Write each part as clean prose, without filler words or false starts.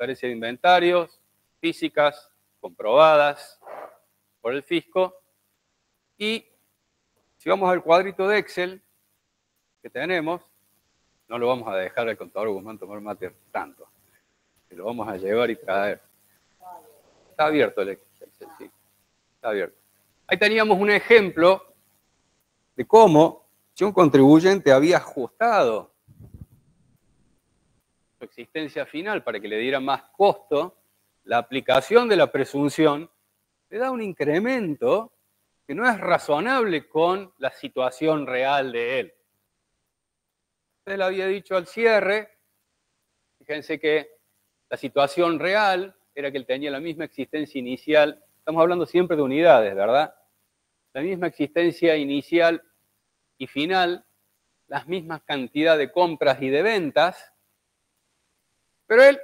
transferencia de inventarios, físicas, comprobadas por el fisco. Y si vamos al cuadrito de Excel que tenemos, no lo vamos a dejar al contador Guzmán tomar mate tanto, que lo vamos a llevar y traer. Está abierto el Excel, sí, está abierto. Ahí teníamos un ejemplo de cómo, si un contribuyente había ajustado su existencia final para que le diera más costo, la aplicación de la presunción le da un incremento que no es razonable con la situación real de él. Usted le había dicho al cierre, fíjense que la situación real era que él tenía la misma existencia inicial, estamos hablando siempre de unidades, ¿verdad? La misma existencia inicial y final, las mismas cantidades de compras y de ventas, pero él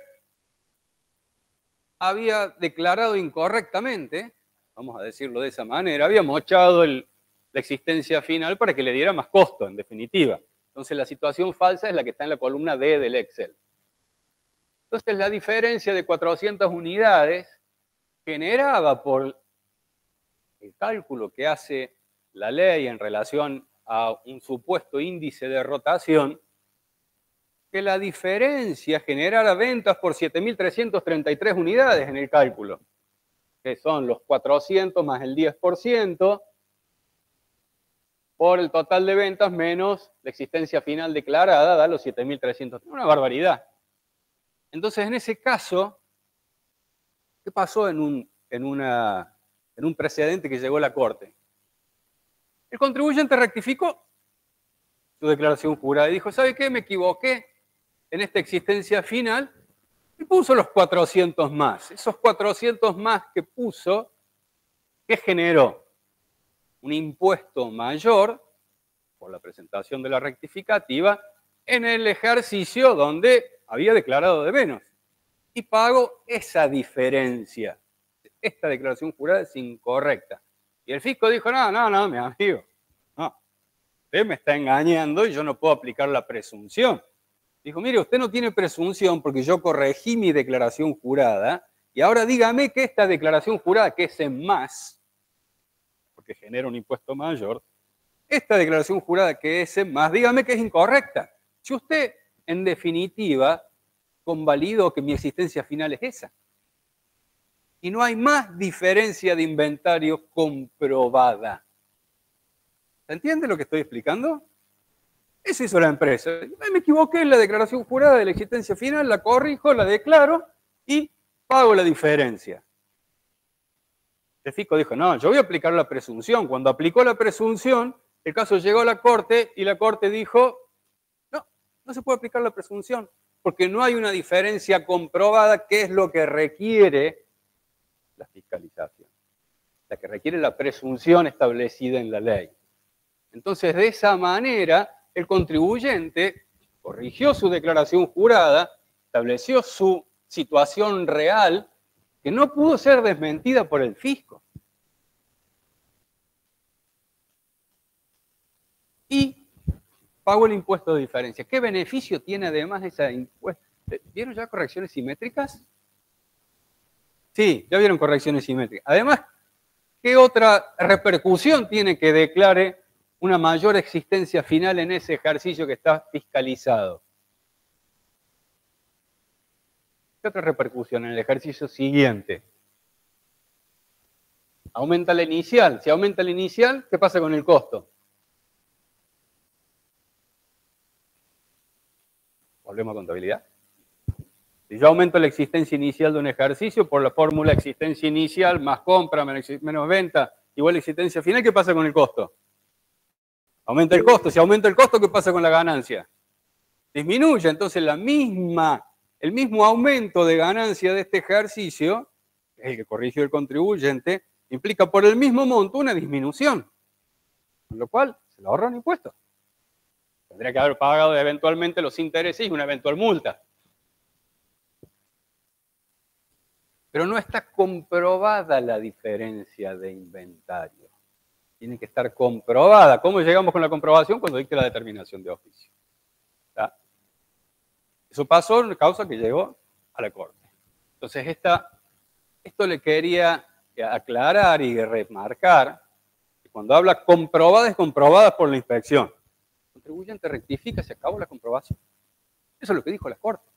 había declarado incorrectamente, vamos a decirlo de esa manera, había mochado la existencia final para que le diera más costo, en definitiva. Entonces la situación falsa es la que está en la columna D del Excel. Entonces la diferencia de 400 unidades generada por el cálculo que hace la ley en relación a un supuesto índice de rotación, que la diferencia generara ventas por 7.333 unidades en el cálculo, que son los 400 más el 10%, por el total de ventas menos la existencia final declarada, da los 7.300. Una barbaridad. Entonces, en ese caso, ¿qué pasó en un precedente que llegó a la Corte? El contribuyente rectificó su declaración jurada y dijo, ¿sabe qué? Me equivoqué en esta existencia final y puso los 400 más. Esos 400 más que puso, ¿qué generó? Un impuesto mayor por la presentación de la rectificativa en el ejercicio donde había declarado de menos. Y pago esa diferencia. Esta declaración jurada es incorrecta. Y el fisco dijo, no, mi amigo, no, usted me está engañando y yo no puedo aplicar la presunción. Dijo, mire, usted no tiene presunción porque yo corregí mi declaración jurada y ahora dígame que esta declaración jurada, que es en más, porque genera un impuesto mayor, esta declaración jurada que es en más, dígame que es incorrecta. Si usted, en definitiva, convalidó que mi existencia final es esa. Y no hay más diferencia de inventario comprobada. ¿Se entiende lo que estoy explicando? Eso hizo la empresa. Me equivoqué en la declaración jurada de la existencia final, la corrijo, la declaro y pago la diferencia. El fisco dijo, no, yo voy a aplicar la presunción. Cuando aplicó la presunción, el caso llegó a la Corte y la Corte dijo, no se puede aplicar la presunción porque no hay una diferencia comprobada, que es lo que requiere la fiscalización, la que requiere la presunción establecida en la ley. Entonces, de esa manera, el contribuyente corrigió su declaración jurada, estableció su situación real, que no pudo ser desmentida por el fisco. Y pagó el impuesto de diferencia. ¿Qué beneficio tiene además ese impuesto? ¿Vieron ya correcciones simétricas? Sí, ya vieron correcciones simétricas. Además, ¿qué otra repercusión tiene que declare una mayor existencia final en ese ejercicio que está fiscalizado? ¿Qué otra repercusión en el ejercicio siguiente? Aumenta la inicial. Si aumenta la inicial, ¿qué pasa con el costo? Volvemos a contabilidad. Si yo aumento la existencia inicial de un ejercicio por la fórmula existencia inicial más compra menos venta igual a existencia final, ¿qué pasa con el costo? Aumenta el costo. Si aumenta el costo, ¿qué pasa con la ganancia? Disminuye. Entonces el mismo aumento de ganancia de este ejercicio, el que corrigió el contribuyente, implica por el mismo monto una disminución, con lo cual se le ahorran impuestos. Tendría que haber pagado eventualmente los intereses y una eventual multa. Pero no está comprobada la diferencia de inventario. Tiene que estar comprobada. ¿Cómo llegamos con la comprobación? Cuando dicte la determinación de oficio. ¿Está? Eso pasó en causa que llegó a la Corte. Entonces, esto le quería aclarar y remarcar que cuando habla comprobadas, es comprobadas por la inspección. El contribuyente rectifica, se acabó la comprobación. Eso es lo que dijo la Corte.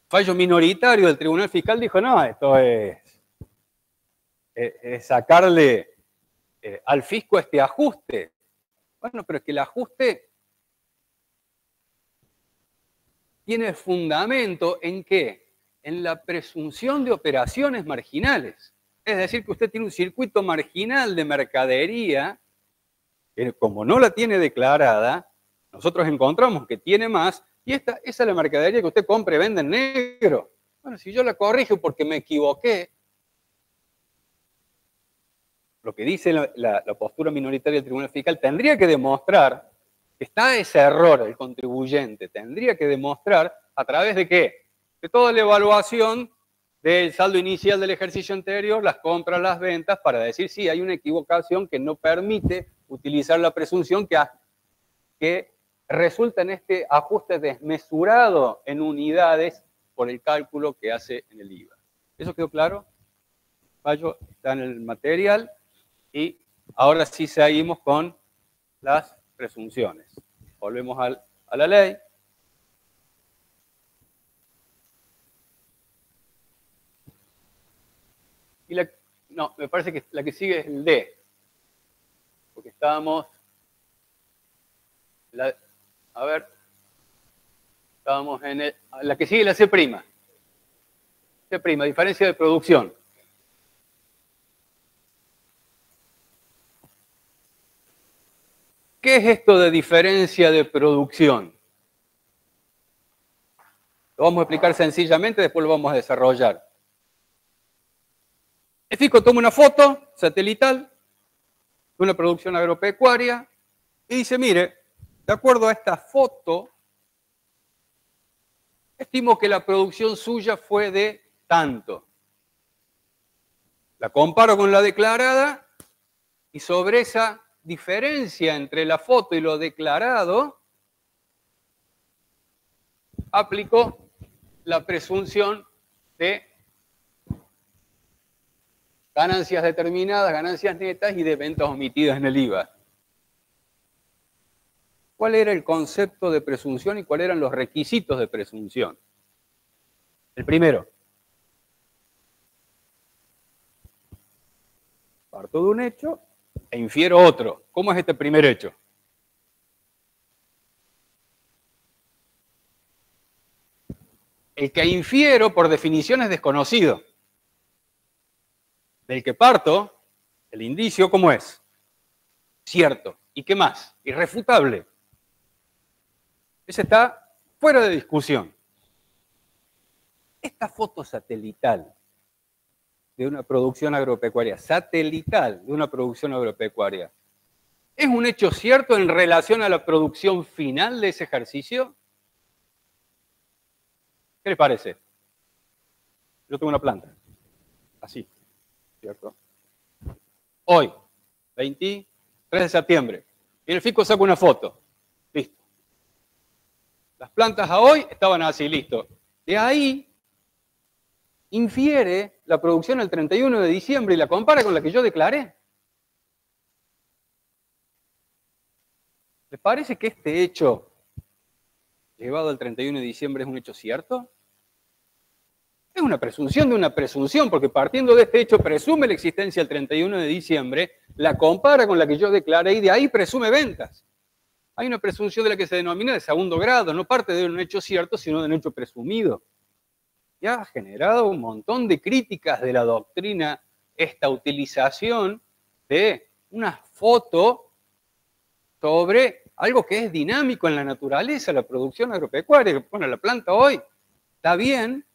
Fallo minoritario del Tribunal Fiscal dijo, no, esto es sacarle al fisco este ajuste. Bueno, pero es que el ajuste tiene fundamento ¿en qué? En la presunción de operaciones marginales. Es decir, que usted tiene un circuito marginal de mercadería, que como no la tiene declarada, nosotros encontramos que tiene más, y esa es la mercadería que usted compra y vende en negro. Bueno, si yo la corrijo porque me equivoqué, lo que dice la postura minoritaria del Tribunal Fiscal, tendría que demostrar que está ese error el contribuyente, tendría que demostrar a través de qué? De toda la evaluación del saldo inicial del ejercicio anterior, las compras, las ventas, para decir sí, hay una equivocación que no permite utilizar la presunción que resulta en este ajuste desmesurado en unidades por el cálculo que hace en el IVA. ¿Eso quedó claro? Fallo está en el material y ahora sí seguimos con las presunciones. Volvemos a la ley. Y no, me parece que la que sigue es el D. Porque estábamos... estábamos en la que sigue la C'. C', diferencia de producción. ¿Qué es esto de diferencia de producción? Lo vamos a explicar sencillamente, después lo vamos a desarrollar. El fisco toma una foto satelital de una producción agropecuaria y dice, mire, de acuerdo a esta foto, estimo que la producción suya fue de tanto. La comparo con la declarada y sobre esa diferencia entre la foto y lo declarado, aplico la presunción de ganancias determinadas, ganancias netas y de ventas omitidas en el IVA. ¿Cuál era el concepto de presunción y cuáles eran los requisitos de presunción? El primero. Parto de un hecho e infiero otro. ¿Cómo es este primer hecho? El que infiero, por definición, es desconocido. Del que parto, el indicio, ¿cómo es? Cierto. ¿Y qué más? Irrefutable. Ese está fuera de discusión. Esta foto satelital de una producción agropecuaria, satelital de una producción agropecuaria, ¿es un hecho cierto en relación a la producción final de ese ejercicio? ¿Qué les parece? Yo tengo una planta, así, ¿cierto? Hoy, 23 de septiembre, y el fisco saca una foto, listo. Las plantas a hoy estaban así, listo. De ahí infiere la producción el 31 de diciembre y la compara con la que yo declaré. ¿Les parece que este hecho llevado al 31 de diciembre es un hecho cierto? Es una presunción de una presunción, porque partiendo de este hecho presume la existencia el 31 de diciembre, la compara con la que yo declaré y de ahí presume ventas. Hay una presunción de la que se denomina de segundo grado, no parte de un hecho cierto, sino de un hecho presumido. Y ha generado un montón de críticas de la doctrina esta utilización de una foto sobre algo que es dinámico en la naturaleza, la producción agropecuaria. Bueno, la planta hoy está bien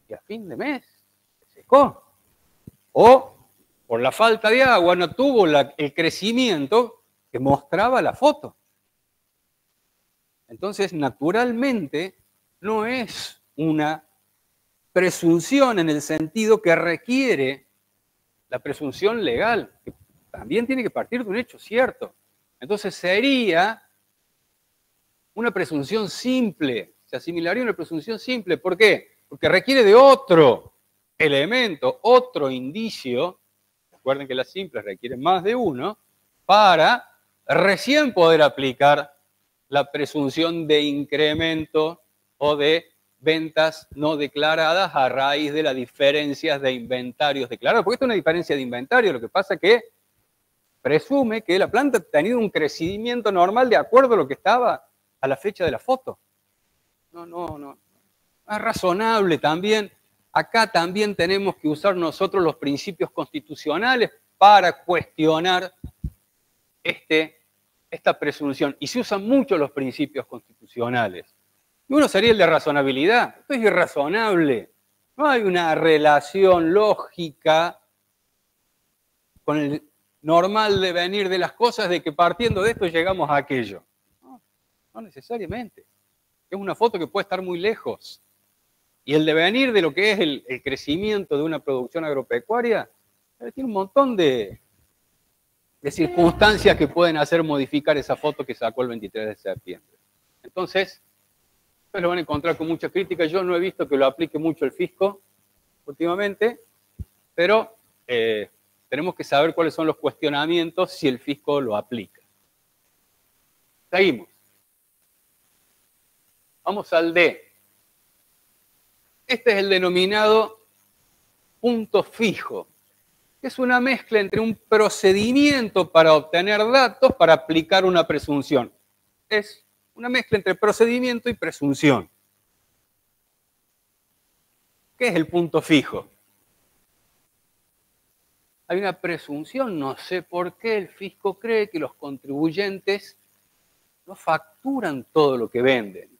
y a fin de mes se secó. O por la falta de agua no tuvo el crecimiento que mostraba la foto. Entonces, naturalmente, no es una presunción en el sentido que requiere la presunción legal, que también tiene que partir de un hecho cierto. Entonces sería una presunción simple, se asimilaría a una presunción simple. ¿Por qué? Porque requiere de otro elemento, otro indicio, recuerden que las simples requieren más de uno, para recién poder aplicar la presunción de incremento o de ventas no declaradas a raíz de las diferencias de inventarios declarados. Porque esto es una diferencia de inventario, lo que pasa es que presume que la planta ha tenido un crecimiento normal de acuerdo a lo que estaba a la fecha de la foto. No. Es razonable también. Acá también tenemos que usar nosotros los principios constitucionales para cuestionar esta presunción. Y se usan mucho los principios constitucionales. Y uno sería el de razonabilidad. Esto es irrazonable. No hay una relación lógica con el normal devenir de las cosas de que partiendo de esto llegamos a aquello. No necesariamente. Es una foto que puede estar muy lejos. Y el devenir de lo que es el crecimiento de una producción agropecuaria tiene un montón de circunstancias que pueden hacer modificar esa foto que sacó el 23 de septiembre. Entonces, ustedes lo van a encontrar con mucha crítica. Yo no he visto que lo aplique mucho el fisco últimamente, pero tenemos que saber cuáles son los cuestionamientos si el fisco lo aplica. Seguimos. Vamos al D. Este es el denominado punto fijo, que es una mezcla entre un procedimiento para obtener datos para aplicar una presunción. Es una mezcla entre procedimiento y presunción. ¿Qué es el punto fijo? Hay una presunción, no sé por qué el fisco cree que los contribuyentes no facturan todo lo que venden.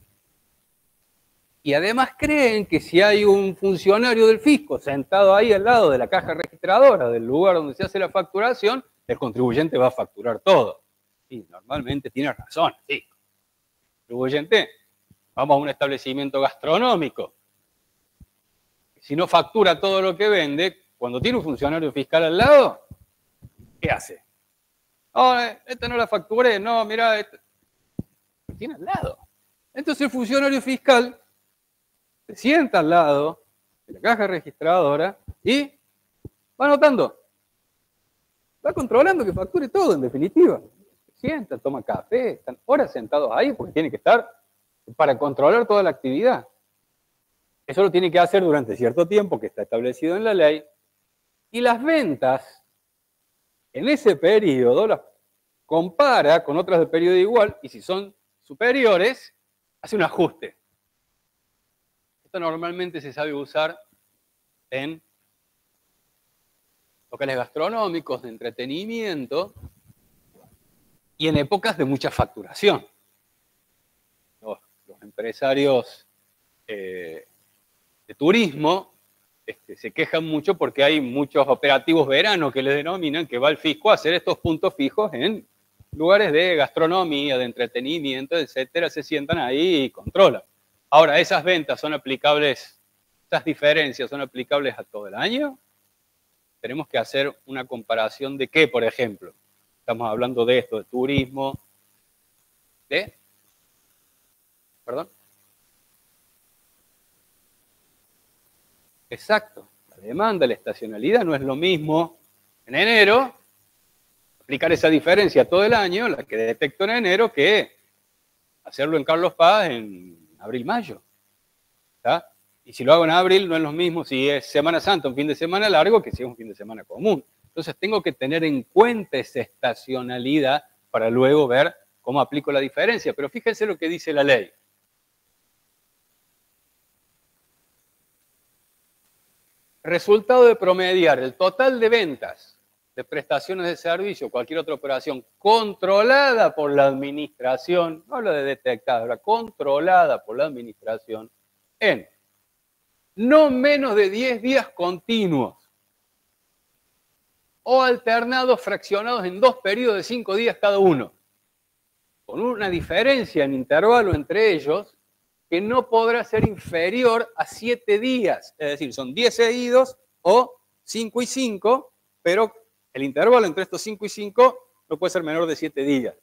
Y además creen que si hay un funcionario del fisco sentado ahí al lado de la caja registradora, del lugar donde se hace la facturación, el contribuyente va a facturar todo. Y normalmente tiene razón, sí. Contribuyente, vamos a un establecimiento gastronómico. Si no factura todo lo que vende, cuando tiene un funcionario fiscal al lado, ¿qué hace? Oh, esta no la facturé, no, mirá, esta. Lo tiene al lado. Entonces el funcionario fiscal se sienta al lado de la caja registradora y va anotando. Va controlando que facture todo, en definitiva. Se sienta, toma café, están horas sentados ahí porque tiene que estar para controlar toda la actividad. Eso lo tiene que hacer durante cierto tiempo que está establecido en la ley. Y las ventas en ese periodo las compara con otras de periodo igual y si son superiores, hace un ajuste. Esto normalmente se sabe usar en locales gastronómicos, de entretenimiento y en épocas de mucha facturación. Los empresarios de turismo se quejan mucho porque hay muchos operativos verano que le denominan que va el fisco a hacer estos puntos fijos en lugares de gastronomía, de entretenimiento, etcétera, se sientan ahí y controlan. Ahora, ¿esas ventas son aplicables, esas diferencias son aplicables a todo el año? Tenemos que hacer una comparación de qué, por ejemplo. Estamos hablando de esto, de turismo, ¿Perdón? Exacto. La demanda, la estacionalidad no es lo mismo en enero, aplicar esa diferencia todo el año, la que detecto en enero, que hacerlo en Carlos Paz en abril-mayo. Y si lo hago en abril, no es lo mismo si es Semana Santa, un fin de semana largo, que si es un fin de semana común. Entonces tengo que tener en cuenta esa estacionalidad para luego ver cómo aplico la diferencia. Pero fíjense lo que dice la ley. Resultado de promediar el total de ventas de prestaciones de servicio o cualquier otra operación controlada por la administración, no habla de detectada, habla controlada por la administración, en no menos de 10 días continuos o alternados fraccionados en 2 periodos de 5 días cada uno, con una diferencia en intervalo entre ellos que no podrá ser inferior a 7 días, es decir, son 10 seguidos o 5 y 5, pero el intervalo entre estos 5 y 5 no puede ser menor de 7 días.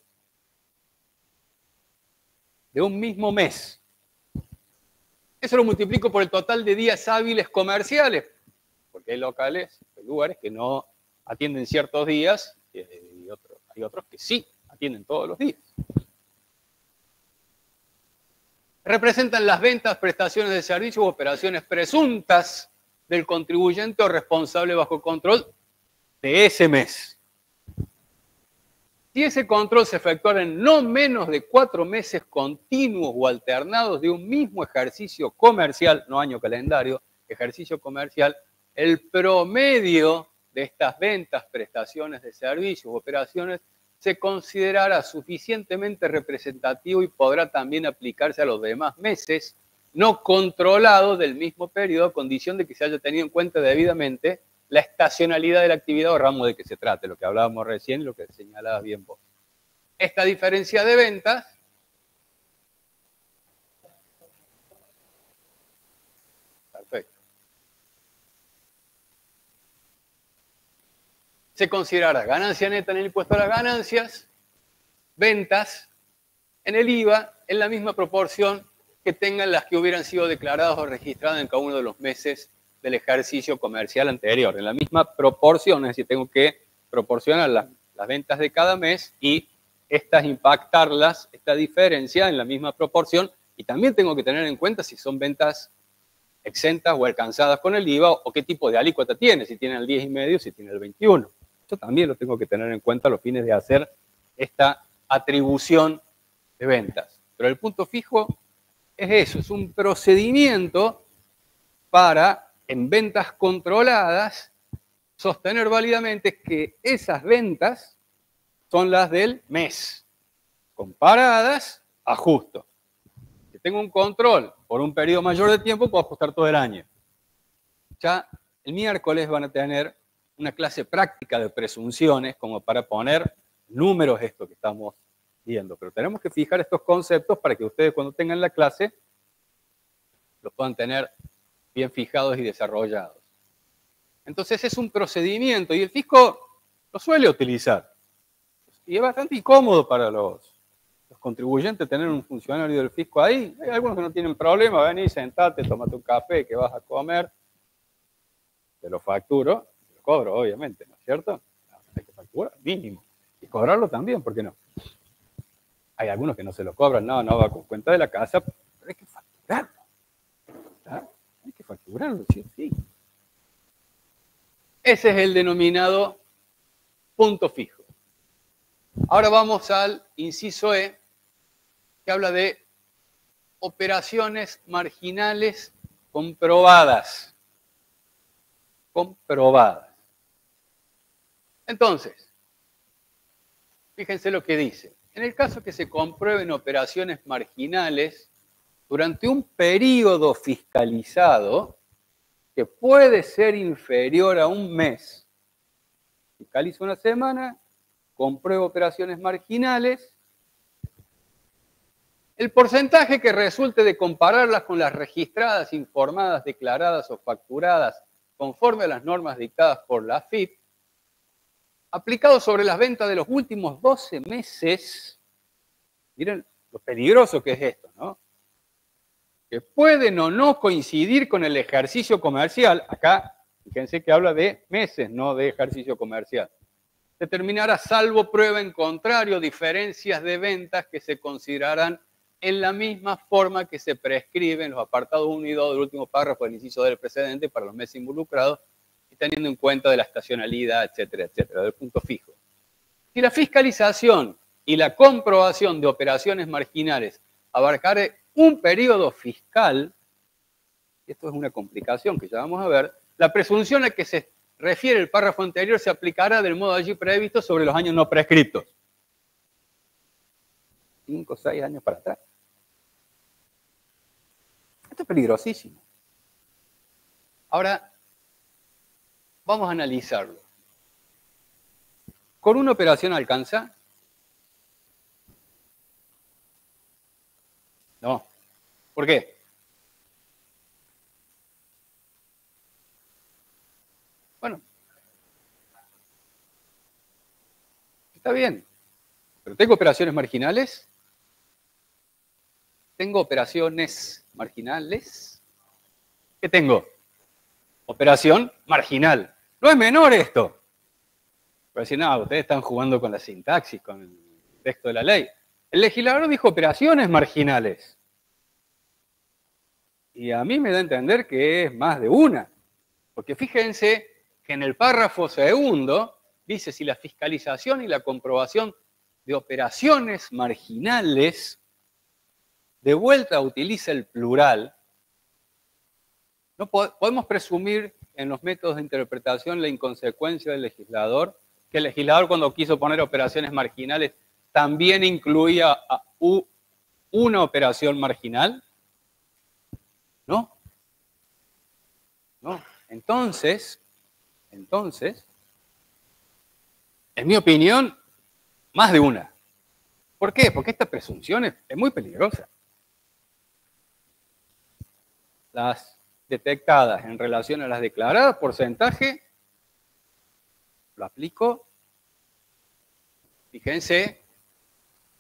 De un mismo mes. Eso lo multiplico por el total de días hábiles comerciales, porque hay locales, hay lugares que no atienden ciertos días y hay otros que sí atienden todos los días. Representan las ventas, prestaciones de servicios u operaciones presuntas del contribuyente o responsable bajo control de ese mes. Si ese control se efectuara en no menos de 4 meses continuos o alternados de un mismo ejercicio comercial, no año calendario, ejercicio comercial, el promedio de estas ventas, prestaciones de servicios u operaciones se considerará suficientemente representativo y podrá también aplicarse a los demás meses no controlados del mismo periodo, a condición de que se haya tenido en cuenta debidamente la estacionalidad de la actividad o ramo de que se trate, lo que hablábamos recién y lo que señalabas bien vos. Esta diferencia de ventas se considerará ganancia neta en el impuesto a las ganancias, ventas en el IVA en la misma proporción que tengan las que hubieran sido declaradas o registradas en cada uno de los meses del ejercicio comercial anterior. En la misma proporción, es decir, tengo que proporcionar las ventas de cada mes y estas impactarlas, esta diferencia en la misma proporción, y también tengo que tener en cuenta si son ventas exentas o alcanzadas con el IVA o qué tipo de alícuota tiene, si tiene el 10,5, si tiene el 21. Eso también lo tengo que tener en cuenta a los fines de hacer esta atribución de ventas. Pero el punto fijo es eso, es un procedimiento para, en ventas controladas, sostener válidamente que esas ventas son las del mes, comparadas a justo. Si tengo un control por un periodo mayor de tiempo, puedo ajustar todo el año. Ya el miércoles van a tener una clase práctica de presunciones como para poner números esto que estamos viendo. Pero tenemos que fijar estos conceptos para que ustedes cuando tengan la clase los puedan tener bien fijados y desarrollados. Entonces es un procedimiento y el fisco lo suele utilizar. Y es bastante incómodo para los contribuyentes tener un funcionario del fisco ahí. Hay algunos que no tienen problema, vení, sentate, tomate un café que vas a comer, te lo facturo, te lo cobro obviamente, ¿no es cierto? Hay que facturar, mínimo. Y cobrarlo también, ¿por qué no? Hay algunos que no se lo cobran, no va con cuenta de la casa, pero hay que facturarlo. ¿Está? Hay que facturarlo, sí. Ese es el denominado punto fijo. Ahora vamos al inciso E, que habla de operaciones marginales comprobadas. Entonces, fíjense lo que dice. En el caso que se comprueben operaciones marginales durante un periodo fiscalizado que puede ser inferior a un mes, fiscalizo una semana, compruebo operaciones marginales, el porcentaje que resulte de compararlas con las registradas, informadas, declaradas o facturadas conforme a las normas dictadas por la AFIP, aplicado sobre las ventas de los últimos 12 meses, miren lo peligroso que es esto, ¿no? Que pueden o no coincidir con el ejercicio comercial, acá fíjense que habla de meses, no de ejercicio comercial. Determinará, salvo prueba en contrario, diferencias de ventas que se considerarán en la misma forma que se prescribe en los apartados 1 y 2 del último párrafo del inciso del precedente para los meses involucrados y teniendo en cuenta de la estacionalidad, etcétera, del punto fijo. Si la fiscalización y la comprobación de operaciones marginales abarcare un periodo fiscal, esto es una complicación que ya vamos a ver, la presunción a que se refiere el párrafo anterior se aplicará del modo allí previsto sobre los años no prescriptos. 5 o 6 años para atrás. Esto es peligrosísimo. Ahora, vamos a analizarlo. ¿Con una operación alcanza? No. ¿Por qué? Bueno, está bien. ¿Pero tengo operaciones marginales? ¿Tengo operaciones marginales? ¿Qué tengo? Operación marginal. No es menor esto. Pero decir, no, ustedes están jugando con la sintaxis, con el texto de la ley. El legislador dijo operaciones marginales. Y a mí me da a entender que es más de una. Porque fíjense que en el párrafo segundo dice si la fiscalización y la comprobación de operaciones marginales, de vuelta utiliza el plural. No podemos presumir en los métodos de interpretación la inconsecuencia del legislador, que el legislador cuando quiso poner operaciones marginales también incluía una operación marginal. ¿No? ¿No? Entonces, en mi opinión, más de una. ¿Por qué? Porque esta presunción es muy peligrosa. Las detectadas en relación a las declaradas, porcentaje, lo aplico. Fíjense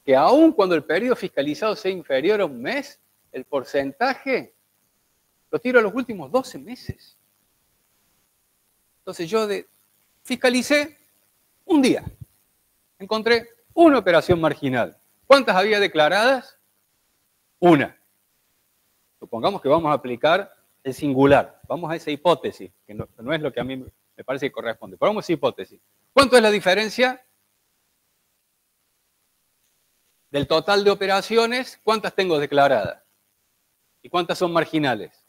que aun cuando el periodo fiscalizado sea inferior a un mes, el porcentaje lo tiro a los últimos 12 meses. Entonces yo fiscalicé un día. Encontré una operación marginal. ¿Cuántas había declaradas? Una. Supongamos que vamos a aplicar el singular. Vamos a esa hipótesis, que no es lo que a mí me parece que corresponde. Pero vamos a esa hipótesis. ¿Cuánto es la diferencia del total de operaciones? ¿Cuántas tengo declaradas? ¿Y cuántas son marginales?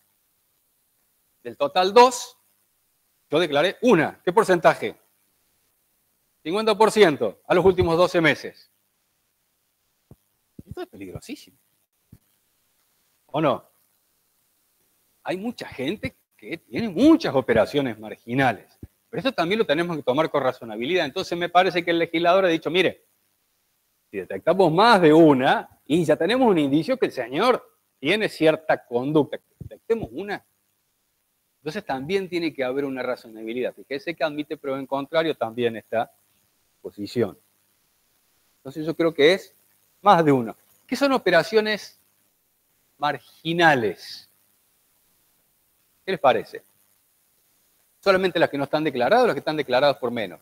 Del total 2, yo declaré una. ¿Qué porcentaje? 50% a los últimos 12 meses. Esto es peligrosísimo. ¿O no? Hay mucha gente que tiene muchas operaciones marginales. Pero eso también lo tenemos que tomar con razonabilidad. Entonces me parece que el legislador ha dicho, mire, si detectamos más de una y ya tenemos un indicio que el señor tiene cierta conducta, detectemos una. Entonces también tiene que haber una razonabilidad. Fíjese que admite prueba en contrario también esta posición. Entonces yo creo que es más de uno. ¿Qué son operaciones marginales? ¿Qué les parece? ¿Solamente las que no están declaradas o las que están declaradas por menos?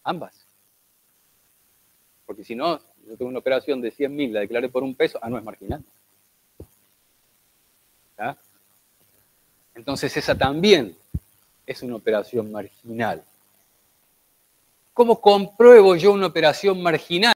Ambas. Porque si no, yo tengo una operación de 100.000, la declaré por $1, no es marginal. ¿Ya? Entonces esa también es una operación marginal. ¿Cómo compruebo yo una operación marginal?